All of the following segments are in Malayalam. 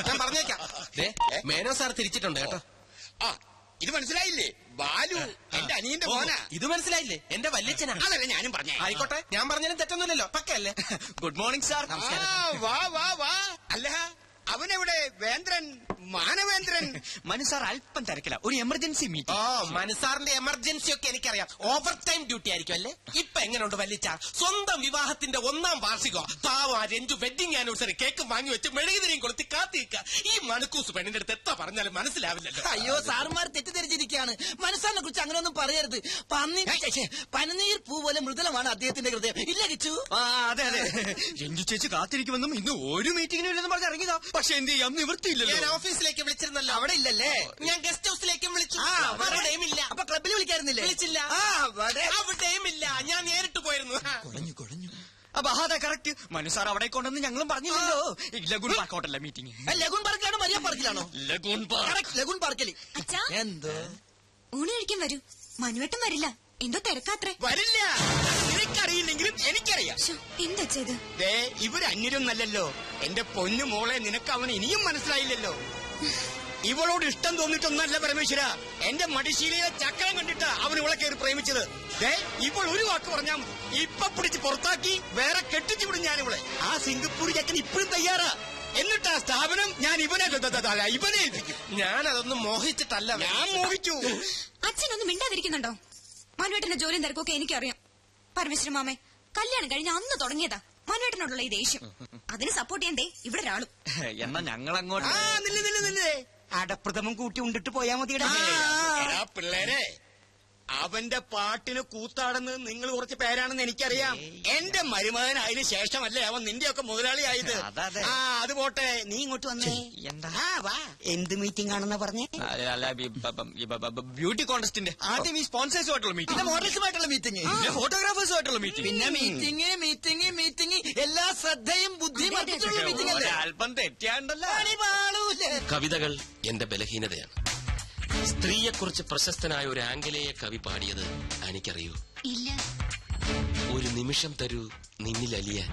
ഞാൻ പറഞ്ഞേക്കാം. മേനോ സാർ തിരിച്ചിട്ടുണ്ട് കേട്ടോ. ആ ഇത് മനസ്സിലായില്ലേ? ബാലു എന്റെ അനിയന്റെ മോനാ. ഇത് മനസ്സിലായില്ലേ? എന്റെ വല്യച്ഛനാ. അതല്ല ഞാനും പറഞ്ഞേ. ആയിക്കോട്ടെ, ഞാൻ പറഞ്ഞാലും തെറ്റൊന്നുമില്ലല്ലോ. പക്കല്ലേ? Good morning sir. വാ വാ വാ. അല്ല അവനെവിടെ? വേന്ദ്രൻ, മാനവേന്ദ്രൻ. മനു സാർ അല്പം തിരക്കില്ല, ഒരു എമർജൻസി മീറ്റിംഗ്. മനസാറിന്റെ എമർജൻസി ഒക്കെ എനിക്കറിയാം. ഓവർ ടൈം ഡ്യൂട്ടി ആയിരിക്കും അല്ലേ? ഇപ്പൊ എങ്ങനെയുണ്ട് വല്ലിച്ച? സ്വന്തം വിവാഹത്തിന്റെ 1ാം വാർഷികോ പാവ രഞ്ജു വെഡിങ് ആനിവേഴ്സറി കേക്ക് വാങ്ങി വെച്ച് മെഴുകുതിരിയും കൊളുത്തി കാത്തിരിക്കുക. ഈ മണക്കൂസ് പെണ്ണിന്റെ അടുത്ത് എത്ര പറഞ്ഞാലും മനസ്സിലാവില്ലല്ലോ. അയ്യോ സാറുമാർ തെറ്റിദ്ധരിച്ചിരിക്കുകയാണ്. മനസ്സാറിനെ കുറിച്ച് അങ്ങനെയൊന്നും പറയരുത്. പനിനീർ പൂ പോലെ മൃദുലമാണ് അദ്ദേഹത്തിന്റെ ഹൃദയം. ഇല്ല കിച്ചു? അതെ അതെ. രഞ്ജു ചേച്ചി കാത്തിരിക്കുമെന്നും ഇന്ന് ഒരു മീറ്റിംഗിനും ഇല്ലെന്ന് പറഞ്ഞ് ഇറങ്ങിയതാ. പക്ഷെ എന്ത് ചെയ്യാം, നിവൃത്തിയില്ലല്ലോ. ഞാൻ ഓഫീസിലേക്ക് വിളിച്ചിരുന്നല്ലോ. അവിടെ ഇല്ലല്ലേ? ഞാൻ ഗസ്റ്റ് ഹൗസിലേക്കും വിളിച്ചു. അവിടെയും ഇല്ല. അപ്പൊ ക്ലബിൽ വിളിക്കായിരുന്നില്ലേ? വിളിച്ചില്ല. അവിടെയും ഇല്ല. ഞാൻ നേരിട്ട് പോയിരുന്നു. കുഴഞ്ഞു. അപ്പൊ അതെ കറക്റ്റ്. മനു സാർ അവിടെ കൊണ്ടെന്ന് ഞങ്ങളും പറഞ്ഞില്ലല്ലോ. ലഗൂൺ പാർക്ക് ഹോട്ടലിലെ മീറ്റിംഗ്. ലഗൂൺ പാർക്കിലാണോ മരിയ പാർക്കിലാണോ? Lagoon park. ലഗൂൺ പാർക്കിൽ. എന്തോ ഊണ് കഴിക്കാൻ വരൂ. മനുവേട്ടൻ വരില്ല, എന്തോ തിരക്കാത്രേ. വരില്ല. നിനക്കറിയില്ലെങ്കിലും എനിക്കറിയാം. എന്താ ചെയ്ത്? ഇവര് അന്യരൊന്നല്ലല്ലോ. എന്റെ പൊന്നു മോളെ, നിനക്ക് അവൻ ഇനിയും മനസ്സിലായില്ലല്ലോ. ഇവളോട് ഇഷ്ടം തോന്നിട്ടൊന്നല്ല പരമേശ്വര. എന്റെ മടിശീലയിലെ ചക്രം കണ്ടിട്ടാ അവൻ ഇവളെ കയറി പ്രേമിച്ചത്. ഇപ്പോൾ ഒരു വാക്ക് പറഞ്ഞാൽ മതി, ഇപ്പൊ പിടിച്ച് പുറത്താക്കി വേറെ കെട്ടിച്ചു വിടും ഞാൻ ഇവളെ. ആ സിംഗപ്പൂർ ചക്കൻ ഇപ്പോഴും തയ്യാറാ. എന്നിട്ട് ആ സ്ഥാപനം ഞാൻ ഇവനെ ഏൽപ്പിക്കും. ഞാൻ അതൊന്നും മോഹിച്ചിട്ടല്ല. ഞാൻ മോഹിച്ചു. അച്ഛനൊന്നും മിണ്ടാതിരിക്കുന്നുണ്ടോ? മനുവേട്ടന്റെ ജോലിയും തിരക്കൊക്കെ എനിക്കറിയാം. പരമേശ്വരൻ മാമേ, കല്യാണം കഴിഞ്ഞ അന്ന് തുടങ്ങിയതാ മനുവേട്ടനോടുള്ള ഈ ദേഷ്യം. അതിന് സപ്പോർട്ട് ചെയ്യണ്ടേ ഇവിടെ ഒരാളും. എന്നാ ഞങ്ങൾ അങ്ങോട്ട് അടപ്രഥമം കൂട്ടി ഉണ്ടിട്ട് പോയാ മതിയുടെ പിള്ളേരെ. അവന്റെ പാട്ടിന് കൂത്താടുന്നത് നിങ്ങൾ കുറച്ച് പേരാണെന്ന് എനിക്കറിയാം. എന്റെ മരുമകൻ അതിന് ശേഷമല്ലേ അവൻ നിന്റെയൊക്കെ മുതലാളിയായത്. അത് പോട്ടെ, നീ ഇങ്ങോട്ട് വന്നേ. എന്താ? വാ. എന്ത് മീറ്റിംഗ് ആണെന്നാ പറഞ്ഞേ? ബ്യൂട്ടി കോൺടെസ്റ്റിന്റെ ആദ്യം ഈ സ്പോൺസേഴ്സുമായിട്ടുള്ള മീറ്റിംഗ്, മോഡൽസുമായിട്ടുള്ള മീറ്റിംഗ്, ഫോട്ടോഗ്രാഫേഴ്സുമായിട്ടുള്ള മീറ്റിംഗ്, പിന്നെ മീറ്റിംഗ് എല്ലാ ശ്രദ്ധയും ബുദ്ധിയും മീറ്റിംഗ്. അല്പം തെറ്റിയാണ്ടല്ലോ. കവിതകൾ എന്റെ ബലഹീനതയാണ്. സ്ത്രീയെക്കുറിച്ച് പ്രശസ്തനായ ഒരു ആംഗലേയ കവി പാടിയത് എനിക്കറിയൂ. ഇല്ല. ഒരു നിമിഷം തരൂ നിന്നിൽ അലിയാൻ,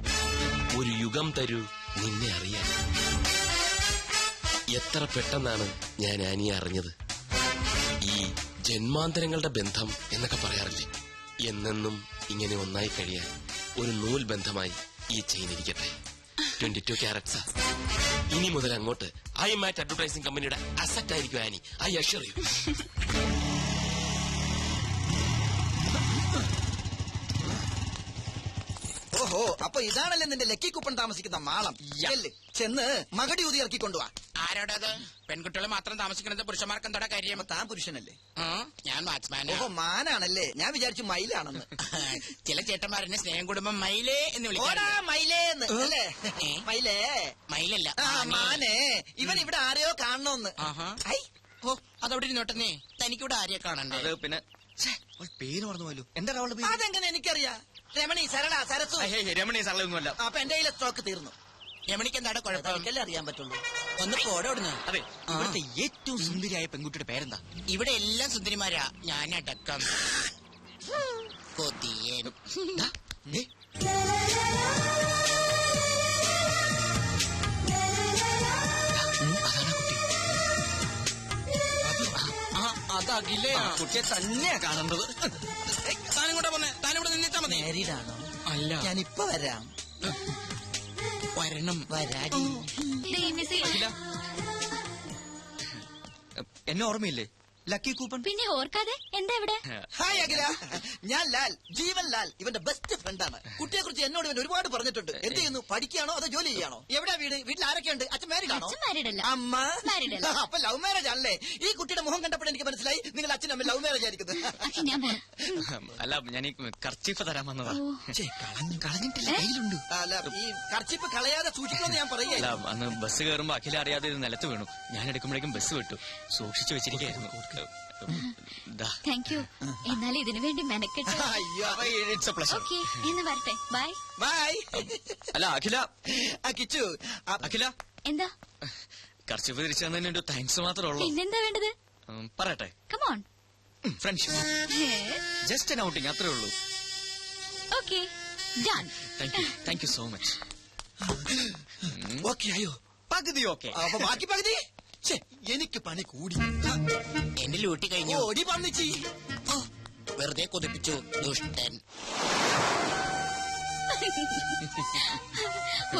ഒരു യുഗം തരൂ നിന്നെ അറിയാൻ. എത്ര പെട്ടെന്നാണ് ഞാൻ ആനിയെ അറിഞ്ഞത്. ഈ ജന്മാന്തരങ്ങളുടെ ബന്ധം എന്നൊക്കെ പറയാറില്ലേ, എന്നെന്നും ഇങ്ങനെ ഒന്നായി കഴിയാൻ ഒരു നൂൽ ബന്ധമായി ഈ ചെയിൻ ഇരിക്കട്ടെ. 22 ക്യാരറ്റ്സാ. ഇനി മുതൽ അങ്ങോട്ട് ഐ മാറ്റ് അഡ്വർടൈസിംഗ് കമ്പനിയുടെ അസറ്റ് ആയിരിക്കും ആനി. I assure you. ഓഹോ, അപ്പൊ ഇതാണല്ലേ നിന്റെ ലക്കി കൂപ്പൺ താമസിക്കുന്ന മാളം. ചെന്ന് മകടി ഊതി ഇറക്കി കൊണ്ടുപോവാ. ആരോടത്? പെൺകുട്ടികൾ മാത്രം താമസിക്കുന്നത് പുരുഷന്മാർക്ക് എന്താ കാര്യം? താൻ പുരുഷനല്ലേ? ഞാൻ വാച്ച്മാൻ. ഓഹോ, മാനാണല്ലേ. ഞാൻ വിചാരിച്ചു മയിലാണെന്ന്. ചില ചേട്ടന്മാരെന്നെ സ്നേഹം കുടുംബം മയിലേ എന്ന് വിളിക്കും. മയിലേന്ന് അല്ലേ? മയിലേ മയിലല്ല, മാനേ. ഇവൻ ഇവിടെ ആരെയോ കാണണോന്ന്. ഓ, അതവിടെ ഇരുന്നോട്ടെന്നേ. തനിക്കിവിടെ ആരെയോ കാണണ്ടേ? പിന്നെ പേര് മറന്നു പോയല്ലോ. എന്താ അവളുടെ പേര്? അതെങ്ങനെ എനിക്കറിയാം. രമണി, സരള, സരസു. രമണി സരളൊന്നുമല്ല. അപ്പൊ എന്റെ കയ്യിലെ സ്റ്റോക്ക് തീർന്നു. രമണിക്ക് എന്താണ് കുഴപ്പം? എനിക്കല്ലേ അറിയാൻ പറ്റുള്ളൂ. ഒന്ന് പോടോടുന്നു. അതെ, ഇവിടുത്തെ ഏറ്റവും സുന്ദരിയായ പെൺകുട്ടിയുടെ പേരെന്താ? ഇവിടെ എല്ലാം സുന്ദരിമാരാ, ഞാനടക്കം. കൊതിയൻ. അതകിലേ കുട്ടിയെ തന്നെയാ കാണേണ്ടത്. താനും കൂടെ പോന്നെ. താനിവിടെ നിന്നിട്ടാ മതി. മാരീഡാണോ? അല്ല. ഞാനിപ്പൊ വരാം. വരണം. വരാടി. എന്നെ ഓർമ്മയില്ലേ? Lucky coupon. പിന്നെ ഓർക്കാതെ എന്താ ഇവിടെ? ഹായ് അഖില, ഞാൻ ലാൽ, ജീവൻ ലാൽ, ഇവന്റെ ബെസ്റ്റ് ഫ്രണ്ടാണ്. കുട്ടിയെ കുറിച്ച് എന്നോട് ഇവൻ ഒരുപാട് പറഞ്ഞിട്ടുണ്ട്. എന്ത് ചെയ്യുന്നു? പഠിക്കുകയാണോ അതോ ജോലി ചെയ്യാണോ? എവിടെയാ വീട്? വീട്ടിൽ ആരൊക്കെയുണ്ട്? അച്ഛൻ മാരീഡാണോ? അമ്മ? അപ്പൊ ലവ് മാരേജ് ആണല്ലേ? ഈ കുട്ടിയുടെ മുഖം കണ്ടപ്പോൾ എനിക്ക് മനസ്സിലായി നിങ്ങൾ അച്ഛനും അമ്മ ലവ് മാരേജ് ആയിരിക്കുന്നത്. അല്ല, ഞാൻ ഈ കർച്ചീഫ് തരാൻ വന്നതാ. കളഞ്ഞിട്ടില്ല, കയ്യിലുണ്ട്. അല്ല, ഈ കർച്ചീഫ് കളയാതെ സൂക്ഷിക്കണമെന്ന് ഞാൻ പറയുക. അല്ല, അന്ന് ബസ് കയറുമ്പോ അഖില അറിയാതെ ഇത് നിലത്ത് വീണു. ഞാൻ എടുക്കുമ്പോഴേക്കും ബസ് വിട്ടു. സൂക്ഷിച്ചു വെച്ചിരിക്കുന്നു. Thank you. എന്നാലും ഇതിനു വേണ്ടി മെനക്കെട്ട്. ഓക്കെ, എന്ന് വരട്ടെ. Bye bye. അല്ല അഖില, കിച്ചു, അഖില എന്താ? കർച്ചീഫ് തിരിച്ചു തന്നതിന് താങ്ക്സ് മാത്രമേ ഉള്ളൂ. പിന്നെന്താ വേണ്ടത്? പറയട്ടെ. Come on. Friendship, just an outing, അത്രേ ഉള്ളൂ. Okay, done. Thank you so much. Okay ആയോ? പകുതി ഓക്കെ. അപ്പൊ ബാക്കി പകുതി ഛെ, എനിക്ക് പണി കൂടി. എന്റെ ലൂട്ടി കഴിഞ്ഞു. ഓടി വന്നിച്ചി. വെറുതെ കൊതിപ്പിച്ചു ദുഷ്ടൻ.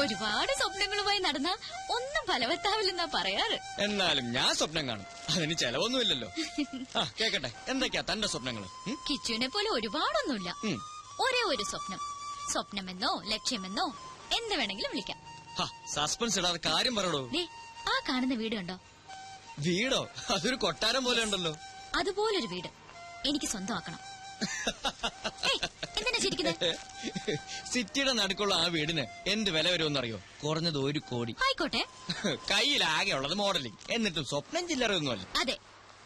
ഒരുപാട് സ്വപ്നങ്ങളുമായി നടന്ന ഒന്നും ഫലവത്താവില്ലെന്നാ പറയാറ്. എന്നാലും ഞാൻ സ്വപ്നം കാണും, അതിന് ചെലവൊന്നുമില്ലല്ലോ. ആ കേക്കട്ടെ, എന്തൊക്കെയാ തന്റെ സ്വപ്നങ്ങള്? കിച്ചുവിനെ പോലെ ഒരുപാടൊന്നുമില്ല. ഒരേ ഒരു സ്വപ്നം. സ്വപ്നമെന്നോ ലക്ഷ്യമെന്നോ എന്ത് വേണമെങ്കിലും വിളിക്കാം. സസ്പെൻസ് ഇടാതെ കാര്യം പറയടോ. ദേ, ആ കാണുന്ന വീട് കണ്ടോ? വീടോ? അതൊരു കൊട്ടാരം പോലെ ഉണ്ടല്ലോ. അതുപോലൊരു വീട് എനിക്ക് സ്വന്തമാക്കണം. ഏയ്, എന്തിനാ ചിരിക്കുന്നെ? സിറ്റിയുടെ നടുക്കുള്ള ആ വീടിന് എന്ത് വില വരുമെന്നറിയോ? കുറഞ്ഞത് 1 കോടി. ആയിക്കോട്ടെ. കയ്യിലാകെ ഉള്ളത് മോഡലിംഗ്, എന്നിട്ടും സ്വപ്നം ചില്ലറയൊന്നുമല്ല. അതെ,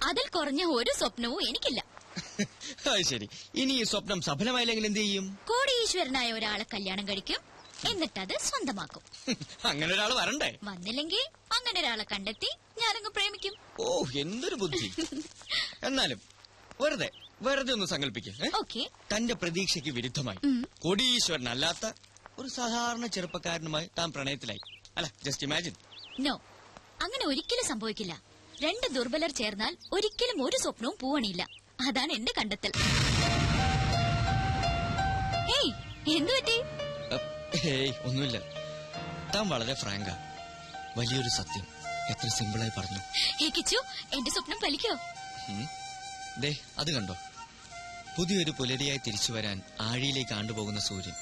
അതിൽ കുറഞ്ഞ ഒരു സ്വപ്നവും എനിക്കില്ല. അത് ശരി. ഇനി ഈ സ്വപ്നം സഫലമായില്ലെങ്കിൽ എന്ത് ചെയ്യും? കോടീശ്വരനായ ഒരാളെ കല്യാണം കഴിക്കും, എന്നിട്ടത് സ്വന്തമാക്കും. അങ്ങനെ ഒരാൾ വരണ്ടേ? വന്നില്ലെങ്കിൽ അങ്ങനെ ഒരാളെ കണ്ടെത്തി ഞാനങ്ങ് പ്രേമിക്കും. ഓ, എന്തൊരു ബുദ്ധി. എന്നാലും വെറുതെ ഒന്ന് സങ്കല്പിക്കേ. ഓക്കെ. തന്റെ പ്രതീക്ഷയ്ക്ക് വിരുദ്ധമായി കോടീശ്വരനല്ലാത്ത ഒരു സാധാരണ ചെറുപ്പക്കാരനുമായി താൻ പ്രണയത്തിലായി. അല്ല, ജസ്റ്റ് ഇമാജിൻ. നോ, അങ്ങനെ ഒരിക്കലും സംഭവിക്കില്ല. 2 ദുർബലർ ചേർന്നാൽ ഒരിക്കലും ഒരു സ്വപ്നവും പൂവണിയില്ല. അതാണ് എന്റെ കണ്ടെത്തൽ. ഏയ്, എന്തു പറ്റി? ഹേയ്, ഒന്നുമില്ല. താൻ വളരെ ഫ്രാങ്കാ. വലിയൊരു സത്യം എത്ര സിമ്പിളായി പറഞ്ഞു. ഹേ കിച്ചു, എന്റെ സ്വപ്നം ഫലിക്കോ? ദേ, അത് കണ്ടോ? പുതിയൊരു പുലരിയായി തിരിച്ചു വരാൻ ആഴിയിലേക്ക് ആണ്ടുപോകുന്ന സൂര്യൻ.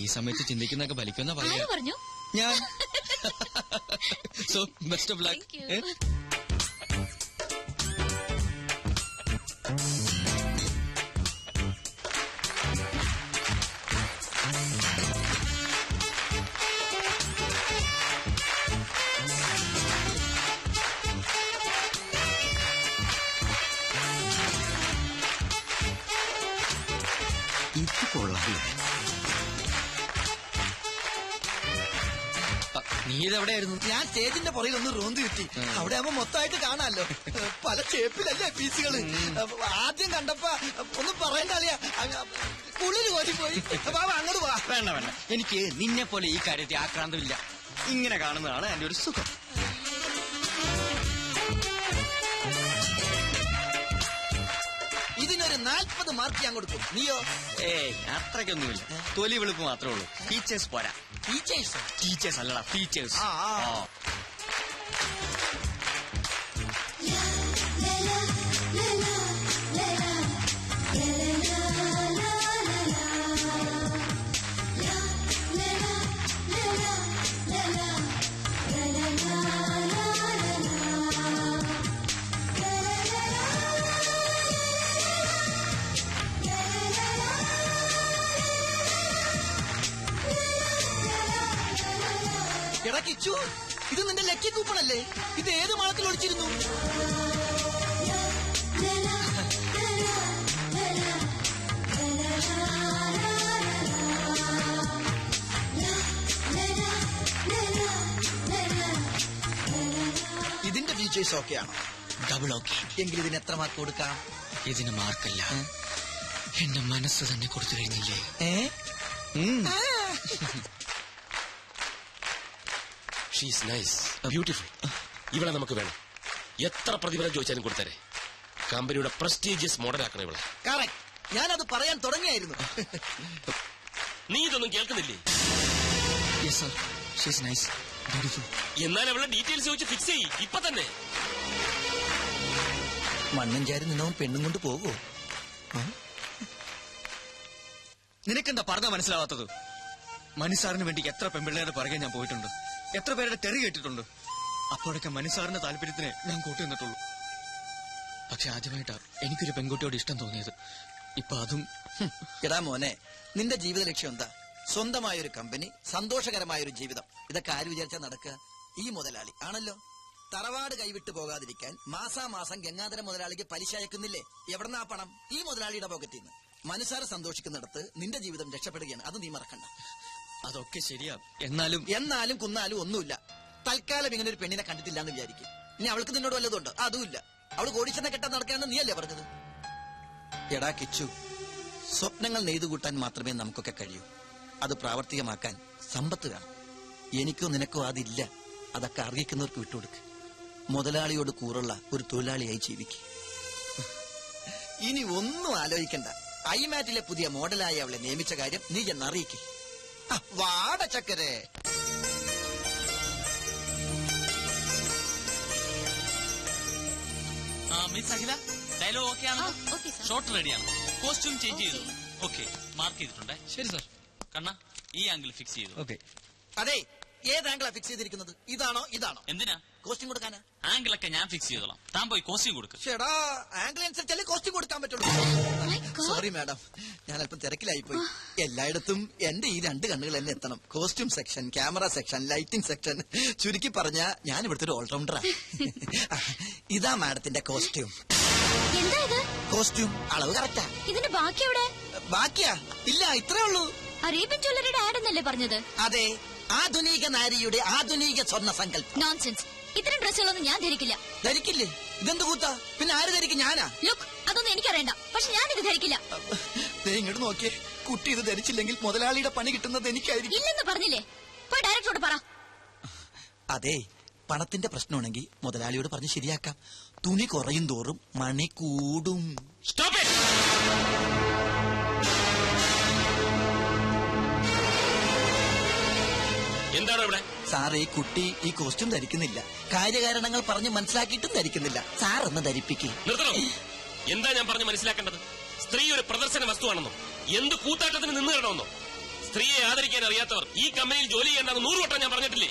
ഈ സമയത്ത് ചിന്തിക്കുന്നൊക്കെ ഫലിക്കുന്ന ആര് പറയാ പറഞ്ഞു? ഞാൻ. So best of luck. Thank you. ഇത് കൊള്ളാം. നീ ഇതെവിടെയായിരുന്നു? ഞാൻ സ്റ്റേജിന്റെ പുറകിൽ ഒന്ന് റോന്ത് കിട്ടി. അവിടെ ആവുമ്പോ മൊത്തമായിട്ട് കാണാമല്ലോ. പല ഷേപ്പിലല്ലേ പീസുകള്. ആദ്യം കണ്ടപ്പോ ഒന്നും പറയണ്ട അളിയാ, കുളിര് കോരിപ്പോയി. അങ്ങോട്ട് പോവാ. വേണ്ട, എനിക്ക് നിന്നെ പോലെ ഈ കാര്യത്തിൽ ആക്രാന്തമില്ല. ഇങ്ങനെ കാണുന്നതാണ് എന്റെ ഒരു സുഖം. ഇതിനൊരു 40 മാർക്ക് ഞാൻ കൊടുക്കും. നീയോ? ഏയ്, അത്രയ്ക്കൊന്നുമില്ല. തൊലി വെളുപ്പ് മാത്രമേ ഉള്ളൂ. ടീച്ചേഴ്സ് പോരാ. ടീച്ചേഴ്സ് അല്ലടാ, ടീച്ചേഴ്സ്. എടാ കിച്ചു, ഇത് നിന്റെ ലക്കി കൂപ്പണല്ലേ? ഇത് ഏത് മാളത്തിൽ ഒളിച്ചിരുന്നു? ഇതിന്റെ ഫീച്ചേഴ്സ് ഓക്കെ ആണോ? Double okay. എങ്കിൽ ഇതിന് എത്ര മാർക്ക് കൊടുക്കാം? ഇതിന് മാർക്കല്ല, എന്റെ മനസ്സ് തന്നെ കൊടുത്തു കഴിഞ്ഞില്ലേ? She's nice, beautiful. ഇവളെ നമുക്ക് വേണം. എത്ര പ്രതിഫലം ചോദിച്ചാലും കൊടുത്തരെ. കമ്പനിയുടെ പ്രസ്റ്റീജിയസ് മോഡലാക്കണം ഇവളെ. കറക്റ്റ്, ഞാനത് പറയാൻ തുടങ്ങിയായിരുന്നു. നീ ഇതൊന്നും കേൾക്കുന്നില്ലേ? Yes sir, she's nice, beautiful. എന്നാൽ അവളെ ഡീറ്റെയിൽസ് ചോദിച്ച് ഫിക്സ് ചെയ്യ് ഇപ്പൊ തന്നെ. മണ്ണും ചാരി നിന്നവൻ പെണ്ണും കൊണ്ട് പോകുമോ? നിനക്കെന്താ പറഞ്ഞാ മനസ്സിലാവാത്തത്? മനുസാറിന് വേണ്ടി എത്ര പെൺപിള്ളേരുടെ പുറകെ ഞാൻ പോയിട്ടുണ്ട്, എത്ര പേരുടെ തെറി കേട്ടിട്ടുണ്ട്. അപ്പോഴൊക്കെ മനുസാറിന്റെ താല്പര്യത്തിന് ഞാൻ കൂട്ടി നിന്നിട്ടുള്ളൂ. പക്ഷെ ആദ്യമായിട്ടാ എനിക്കൊരു പെൺകുട്ടിയോട് ഇഷ്ടം തോന്നിയത്. ഇപ്പൊ അതും. എടാ മോനെ, നിന്റെ ജീവിത ലക്ഷ്യം എന്താ? സ്വന്തമായൊരു കമ്പനി, സന്തോഷകരമായൊരു ജീവിതം. ഇതൊക്കെ ആര് വിചാരിച്ചാ നടക്കുക? ഈ മുതലാളി ആണല്ലോ. തറവാട് കൈവിട്ടു പോകാതിരിക്കാൻ മാസാമാസം ഗംഗാധര മുതലാളിക്ക് പലിശ അയക്കുന്നില്ലേ? എവിടെന്നാ പണം? ഈ മുതലാളിയുടെ പോക്കറ്റിൽ നിന്ന്. മനുസാറ് സന്തോഷിക്കുന്നിടത്ത് നിന്റെ ജീവിതം രക്ഷപ്പെടുകയാണ്. അത് നീ മറക്കണ്ട. അതൊക്കെ ശരിയാ. എന്നാലും കുന്നാലും ഒന്നുമില്ല. തൽക്കാലം ഇങ്ങനെ ഒരു പെണ്ണിനെ കണ്ടിട്ടില്ല എന്ന് വിചാരിക്കും. ഇനി അവൾക്ക് നിന്നോട് വല്ലതുണ്ട്? അതുമില്ല. അവള് കോടീശ്വരനെ കെട്ടാൻ നടക്കാന്ന് നീയല്ലേ പറഞ്ഞത്? എടാ കിച്ചു, സ്വപ്നങ്ങൾ നെയ്തുകൂട്ടാൻ മാത്രമേ നമുക്കൊക്കെ കഴിയൂ. അത് പ്രാവർത്തികമാക്കാൻ സമ്പത്ത് വേണം. എനിക്കോ നിനക്കോ അതില്ല. അതൊക്കെ അറിയിക്കുന്നവർക്ക് വിട്ടുകൊടുക്ക്. മുതലാളിയോട് കൂറുള്ള ഒരു തൊഴിലാളിയായി ജീവിക്കും. ഇനി ഒന്നും ആലോചിക്കണ്ട. ഐമാറ്റിലെ പുതിയ മോഡലായി അവളെ നിയമിച്ച കാര്യം നീ എന്ന് അറിയിക്കും. വാട ചക്കരെ. മിസ് അഖില, ഡയലോഗ് ഓക്കെ ആണ്? Okay sir. ഷോട്ട് റെഡിയാണ്. കോസ്റ്റ്യൂം ചേഞ്ച് ചെയ്തു. ഓക്കെ, മാർക്ക് ചെയ്തിട്ടുണ്ട്. ശരി സാർ. കണ്ണ, ഈ ആംഗിൾ ഫിക്സ് ചെയ്തു. ഓക്കെ. അതെ, ഏത് ആംഗിളാ ഫിക്സ് ചെയ്തിരിക്കുന്നത്? ഇതാണോ ഇതാണോ? എന്തിനാ? കോസ്റ്റ്യൂം കൊടുക്കാനാ? ആംഗിളൊക്കെ ഞാൻ ഫിക്സ് ചെയ്തോളാം. താൻ പോയി കോസ്റ്റ്യൂം കൊടുക്കും. ചേടാ, ആംഗിൾ അനുസരിച്ചല്ലേ കോസ്റ്റ്യൂം കൊടുക്കാൻ പറ്റുള്ളൂ. സോറി മാഡം, ഞാൻ അല്പം തിരക്കിലായി പോയി. എല്ലായിടത്തും എന്റെ ഈ 2 കണ്ണുകൾ തന്നെ എത്തണം. Costume section, camera section, lighting section. ചുരുക്കി പറഞ്ഞ ഞാൻ ഇവിടുത്തെ ഒരു ഓൾറൗണ്ടറാ. ഇതാ മാഡത്തിന്റെ കോസ്റ്റ്യൂം. എന്താ ഇത്? കോസ്റ്റ്യൂം അളവ് കറക്റ്റാ. ഇതിന്റെ ബാക്കി എവിടെ? ബാക്കിയാ? ഇല്ല, ഇത്രേ ഉള്ളൂ. അറേബ്യൻ ജ്വല്ലറിയുടെ ആഡ് എന്നല്ലേ പറഞ്ഞത്? അതെ, ആധുനിക നാരിയുടെ ആധുനിക സ്വർണ്ണ സങ്കല്പം. നോൺസെൻസ്. ഇത്തരം ഡ്രസ്സുകളൊന്നും ഞാൻ ധരിക്കില്ല. ധരിക്കില്ലേ? ഇതെന്ത് കൂത്താ? പിന്നെ ആര് ധരിക്കും? ഞാനാ? ലുക്ക്, അതൊന്നും എനിക്കറിയണ്ട. പക്ഷെ ഞാൻ ഇത് ധരിക്കില്ല. ഇങ്ങോട്ട് നോക്കിയേ. കുട്ടി ഇത് ധരിച്ചില്ലെങ്കിൽ മുതലാളിയുടെ പണി കിട്ടുന്നത് എനിക്കായിരിക്കും. ഇല്ലെന്ന് പറഞ്ഞില്ലേ? പോയി ഡയറക്ടറോട് പറ. അതെ, പണത്തിന്റെ പ്രശ്നമാണെങ്കിൽ മുതലാളിയോട് പറഞ്ഞ് ശരിയാക്കാം. തുണി കുറയും തോറും മണി കൂടും. Stop it! എന്താണോ ഇവിടെ? സാറേ, കുട്ടി ഈ കോസ്റ്റ്യൂം ധരിക്കുന്നില്ല. കാര്യകാരണങ്ങൾ പറഞ്ഞ് മനസ്സിലാക്കിയിട്ടും ധരിക്കുന്നില്ല. സാർ ഒന്ന് ധരിപ്പിക്കേ. നിർത്തണം. എന്താ ഞാൻ പറഞ്ഞ് മനസ്സിലാക്കേണ്ടത്? സ്ത്രീ ഒരു പ്രദർശന വസ്തുവാണെന്നോ, എന്ത് കൂത്താട്ടത്തിന് നിന്ന് തരണമെന്നോ? സ്ത്രീയെ ആദരിക്കാൻ അറിയാത്തവർ ഈ കമ്പനിയിൽ ജോലി ചെയ്യേണ്ടെന്ന് 100 വട്ടം ഞാൻ പറഞ്ഞിട്ടില്ലേ?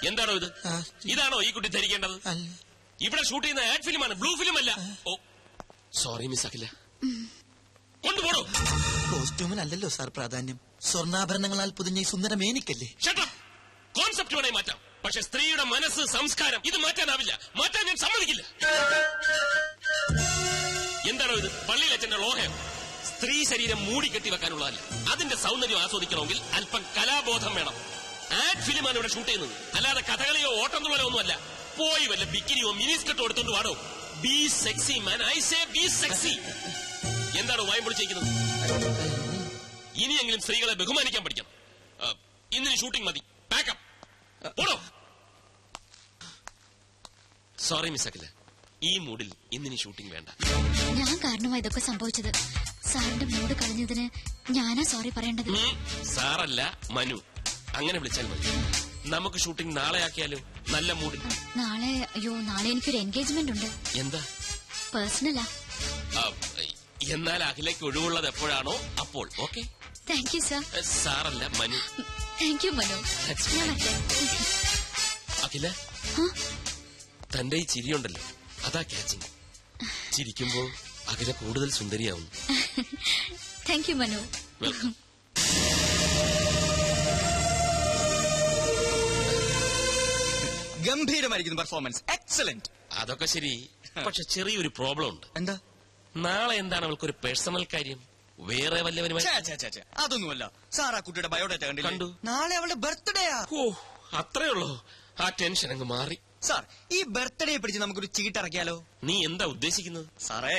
എന്താണോ ഇത്? ഇതാണോ ഈ കുട്ടി ധരിക്കേണ്ടത്? ഇവിടെ ഷൂട്ട് ചെയ്യുന്ന ആഡ് ഫിലിമാണ്, ബ്ലൂ ഫിലിം അല്ല. ഓ, സോറി മിസ് അഖില. കൊണ്ടുപോടോ. കോസ്റ്റ്യൂമിനല്ലല്ലോ സാർ പ്രാധാന്യം. സ്വർണ്ണാഭരണങ്ങളാൽ പൊതിഞ്ഞ ഈ സുന്ദര മേനിക്കല്ലേ. കോൺസെപ്റ്റ് വേണേ മാറ്റാം, പക്ഷെ സ്ത്രീയുടെ മനസ്സ്, സംസ്കാരം ഇത് മാറ്റാനാവില്ല. മാറ്റാൻ ഞാൻ സമ്മതിക്കില്ല. എന്താണോ ഇത്? പള്ളിയിലച്ഛന്റെ ലോഹയം. സ്ത്രീ ശരീരം മൂടിക്കെട്ടി വെക്കാനുള്ളതല്ല. അതിന്റെ സൗന്ദര്യം ആസ്വദിക്കണമെങ്കിൽ അല്പം കലാബോധം വേണം. ആഡ് ഫിലിമാണ് ഇവിടെ ഷൂട്ട് ചെയ്യുന്നത്, അല്ലാതെ കഥകളിയോ ഓട്ടംതുള്ളലോ ഒന്നുമല്ല. പോയി വല്ല ബിക്കിനിയോ മിനിസ്കർട്ടോ എടുത്തോണ്ട് വാടോ. Be sexy man, I say be sexy. എന്താണോ വായം പൊളിച്ചിരിക്കുന്നത്? ഇനിയെങ്കിലും സ്ത്രീകളെ ബഹുമാനിക്കാൻ പഠിക്കണം. ഇന്നിന് ഷൂട്ടിംഗ് മതി. പാക്കപ്പ്. പോടോ. സോറി മിസ് അഖില, ഈ മൂഡിൽ ഇന്നിന് ഷൂട്ടിംഗ് വേണ്ട. ഞാൻ കാരണമായി ഇതൊക്കെ സംഭവിച്ചത്. സാറിന്റെ മൂഡ് കളഞ്ഞതിന് ഞാനാ സോറി പറയേണ്ടത്. സാറല്ല, മനു. അങ്ങനെ വിളിച്ചാൽ മതി. നമുക്ക് ഷൂട്ടിംഗ് നാളെ ആക്കിയാലോ? നല്ല മൂഡിൽ. നാളെ എനിക്കൊരു എൻഗേജ്മെന്റ് ഉണ്ട്. എന്താ? പേഴ്സണലാ. എന്നാൽ അഖിലയ്ക്ക് ഒഴിവുള്ളത് എപ്പോഴാണോ അപ്പോൾ. ഓക്കെ. Thank you sir. സാറല്ല, മനു. Thank you Manu. ഞാൻ വരട്ടെ. അഖില, തന്റെ ഈ ചിരിയുണ്ടല്ലോ, അതാ ക്യാച്ചിങ്. ചിരിക്കുമ്പോ അഖില കൂടുതൽ സുന്ദരിയാവുന്നു. Thank you Manu. വെൽക്കം. ഗംഭീരമായിരിക്കുന്നു പെർഫോമൻസ്. എക്സലന്റ്. അതൊക്കെ ശരി, പക്ഷെ ചെറിയൊരു പ്രോബ്ലം ഉണ്ട്. എന്താ? നാളെ എന്താണ് അവൾക്കൊരു പേഴ്സണൽ കാര്യം? വേറെ വല്ലവരുമായി? അതൊന്നുമല്ല സാർ. ആ കുട്ടിയുടെ ബയോഡേറ്റ കണ്ടില്ലേ? കണ്ടു. നാളെ അവളുടെ ബർത്ത്ഡേയാ. ഓ, അത്രേ ഉള്ളൂ. ആ ടെൻഷൻ അങ്ങ് മാറി. സാർ, ഈ ബർത്ത്ഡേ പിടിച്ച് നമുക്കൊരു ചീട്ടിറക്കിയാലോ? നീ എന്താ ഉദ്ദേശിക്കുന്നത്? സാറേ,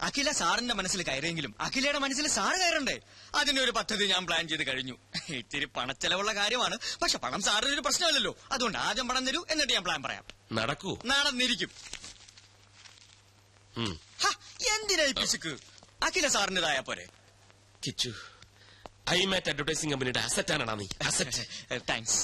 അഖില സാറിന്റെ മനസ്സിൽ കയറിയെങ്കിലും അഖിലയുടെ മനസ്സിൽ സാറ് കയറണ്ടേ? അതിനൊരു പദ്ധതി ഞാൻ പ്ലാൻ ചെയ്ത് കഴിഞ്ഞു. ഇത്തിരി പണച്ചെലവുള്ള കാര്യമാണ്, പക്ഷെ പണം സാറിനൊരു പ്രശ്നമല്ലല്ലോ. അതുകൊണ്ട് ആദ്യം പണം തരൂ, എന്നിട്ട് ഞാൻ പ്ലാൻ പറയാം. നടക്കൂ? നടന്നിരിക്കും. എന്തിനാ ഈ പിശുക്ക്? അഖില സാറിന്റേതായ പോരെ? കിച്ചു, ഐമാറ്റ് അഡ്വർടൈസിംഗ് കമ്പനിയുടെ അസറ്റാണാ നീ. അസറ്റ്. താങ്ക്സ്.